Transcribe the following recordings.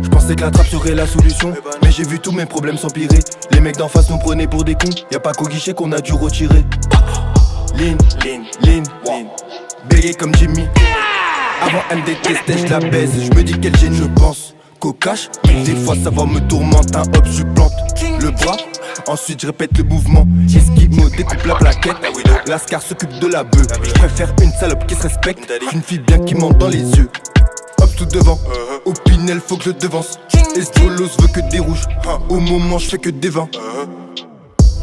Je pensais que la trappe serait la solution, mais j'ai vu tous mes problèmes s'empirer. Les mecs d'en face nous prenaient pour des cons, y'a pas qu'au guichet qu'on a dû retirer. Lean, bégué comme Jimmy. Avant elle me détestait, je la baise. Je me dis quel génie, je pense qu'au cash. Des fois ça va me tourmente, un hop je plante le bras. Ensuite je répète le mouvement. Esquimau découpe la plaquette. Lascar s'occupe de la bœuf. Je préfère une salope qui se respecte qu'une fille bien qui mente dans les yeux. Hop tout devant, au Pinel faut que je devance. Espolos veut que des rouges, au moment je fais que des vins.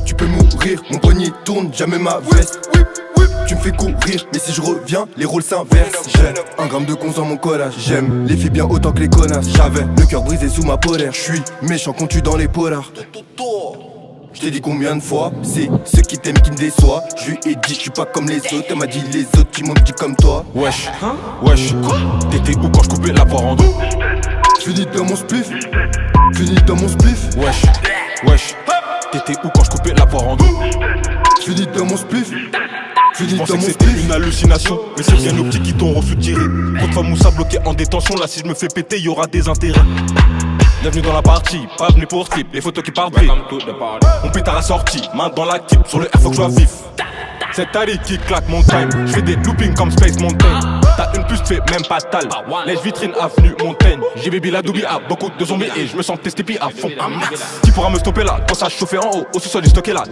Tu peux mourir, mon poignet tourne, jamais ma veste. Tu me fais courir, mais si je reviens, les rôles s'inversent. J'ai 1 gramme de cons dans mon collage. J'aime les filles bien autant que les connasses. J'avais le cœur brisé sous ma polaire. J'suis méchant quand tu dans les polars. Je t'ai dit combien de fois, c'est ceux qui t'aiment qui me déçoivent. Je lui ai dit je suis pas comme les autres, elle m'a dit les autres qui m'ont dit comme toi. Wesh, t'étais où quand je coupais la poire en deux? Finis dans mon spliff, finis dans mon spliff. Wesh, t'étais où quand je coupais la poire en deux? Finis dans mon spliff. Je pensais que c'était une hallucination, mais c'est bien nos petits qui t'ont reçu tirer. Contre femme Moussa bloqué en détention, là si je me fais péter, y aura des intérêts. Bienvenue dans la partie, pas venu pour slip, les photos qui partent vite. Mon pétard a sorti, main dans la type, sur le R faut que je sois vif. C'est Ali qui claque mon time, je fais des loopings comme Space Mountain. T'as une puce, fais même pas tal. Lèche vitrine, avenue Montaigne. J'ai baby la doubi à beaucoup de zombies et je me sens testé à fond. Qui pourra me stopper là, quand ça chauffait en haut, au sous-sol du stocké là.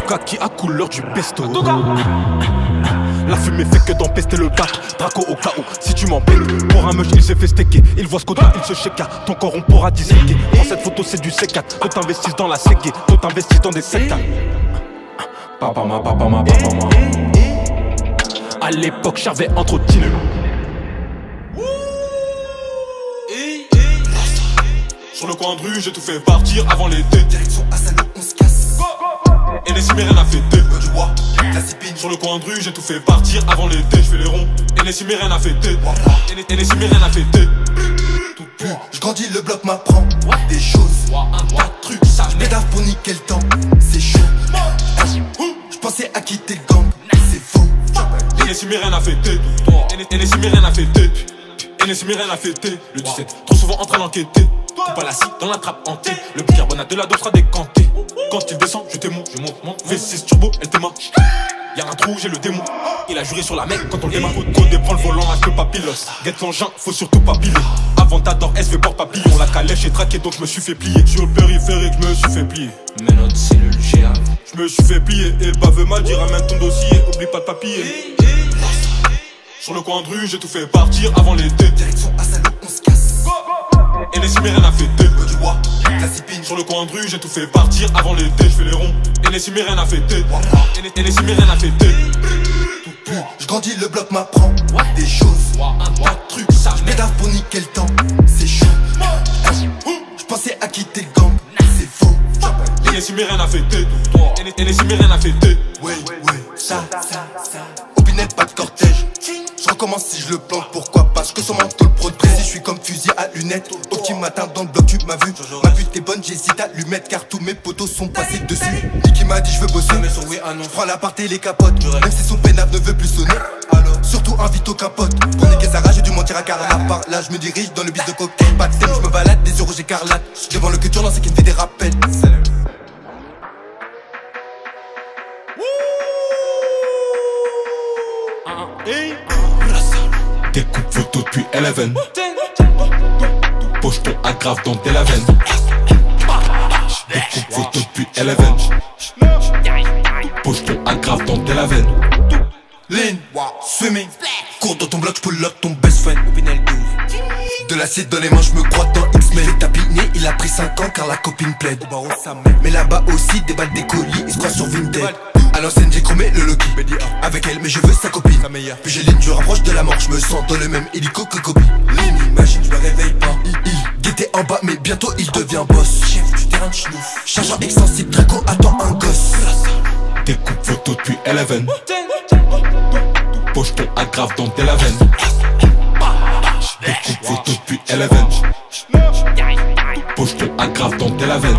Kaki à couleur du pesto. La fumée fait que d'empester le bac. Draco au cas où, si tu m'embêtes. Pour un meuf, il s'est fait stecker. Il voit ce qu'on il se cheka. Ton corps, on pourra disséquer. Prends cette photo, c'est du C4. D'autres investissent dans la séguée. D'autres investissent dans des secteurs. Papa ma. À l'époque, j'avais entretenu. Sur le coin de rue, j'ai tout fait partir avant l'été. Direction Asano, on se casse. Et les mais rien à fêter. Du bois, la cipine. Sur le coin de rue, j'ai tout fait partir avant l'été. Je fais les ronds. Et les mais rien à fêter. Et les mais rien à fêter. Tout pur, je grandis, le bloc m'apprend des choses. Un tas de trucs, ça Je m'édave pour niquer le temps, c'est chaud. Je pensais à quitter le gang, c'est faux. Et les mais rien à fêter. Et les mais rien à fêter. Et les mais rien à fêter. Le 17, trop souvent en train d'enquêter. Tout pas la scie dans la trappe hantée. Le bicarbonate de la dope sera décanté. Quand il descend, je t'aime, je monte. V6 turbo, elle t'aime. Y'a un trou, j'ai le démon. Il a juré sur la mec quand on le démarre. Codé prend le volant, que pas pilote. Guette l'engin, faut surtout pas piler. Avant t'adore, SV bord papillon. La calèche est traquée donc je me suis fait plier. Sur le périphérique, je me suis fait plier. Mais notre cellule GA. Je me suis fait plier et bah veut mal dire, ramène ton dossier. Oublie pas de papier. Sur le coin de rue, j'ai tout fait partir avant l'été. Direction Asano, on se casse. Et les mais rien à fêter. Du bois, la cipine. Sur le coin de rue, j'ai tout fait partir avant l'été. Je fais les ronds. Et les mais rien à fêter. Et les mais rien à fêter. Tout pur, je grandis, le bloc m'apprend des choses. Un tas de trucs, ça Je m'édave pour niquer le temps, c'est chaud. Je pensais à quitter le gang, c'est faux. Et les mais rien à fêter. Et les mais rien à fêter. Ouais, ça. Au Pinel, pas de cortège. Je recommence si je le plante, pourquoi? Parce que sur mon taux le pro de précis, je suis comme fusil à lunettes. Au petit matin dans le bloc, tu m'as vu. Ma pute est bonne, j'hésite à lui mettre car tous mes potos sont passés dessus. Niki m'a dit je veux bosser, mais son oui, je prends l'appart et les capotes. Même si son pénable ne veut plus sonner, surtout invite au capote. Pour niquer sa rage, j'ai dû mentir à Carla. Par là, je me dirige dans le bis de cocaine. Pas de thème, je me balade, des yeux rouges écarlates. Devant le culture, c'est qui me fait des rappels. Découpe photo depuis Eleven. Pocheton aggrave dans tes veine. Découpe photo depuis Eleven. Pocheton aggrave dans tes veine. Lean, swimming, cours dans ton bloc, j'pull up ton best friend. De l'acide dans les mains, j'me crois dans X-Men. Il est tapinné, il a pris 5 ans car la copine plaide. Mais là-bas aussi, des balles, des colis, il se croit sur Vinted. À l'ancienne j'ai chromé le Loki avec elle mais je veux sa copine. Puis j'ai Lynn, je rapproche de la mort, je me sens dans le même hélico que Kobe. Lynn, imagine, je me réveille pas. Guetté en bas mais bientôt il devient boss. Chef du terrain de schnouf. Chargeur extensible, Draco attend un gosse. Découpe photo depuis Eleven. Pocheton aggrave dans tes veine. Découpe photo depuis Eleven. Pocheton aggrave dans tes laveines.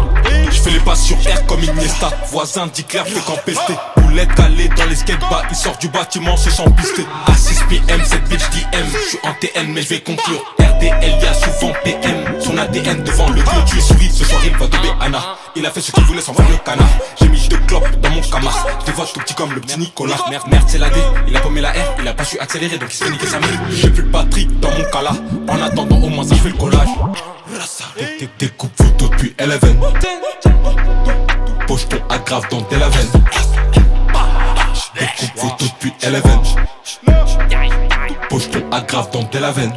Je fais les passes sur R comme Iniesta. Voisin dit clair, fait qu'empester. Boulette calée dans les skatebar. Il sort du bâtiment, se sent pisté. À 6 PM, cette bitch DM. J'suis en TN, mais j'vais conclure. RDL, y'a souvent PM. Son ADN devant le clou, tu es souris. Ce soir, il va tomber Anna. Il a fait ce qu'il voulait sans voir le canard. J'ai mis 2 clopes dans mon camar. Je te vois tout petit comme le petit Nicolas. Merde, c'est la D. Il a paumé la R. Il a pas su accélérer, donc il se fait niquer sa mère. J'ai plus de batterie dans mon cas là. En attendant, au moins ça je fais le collage. Découpe photo depuis Eleven. Pocheton aggrave dans tes laveines. Découpe photo depuis Eleven. Pocheton aggrave dans tes laveines.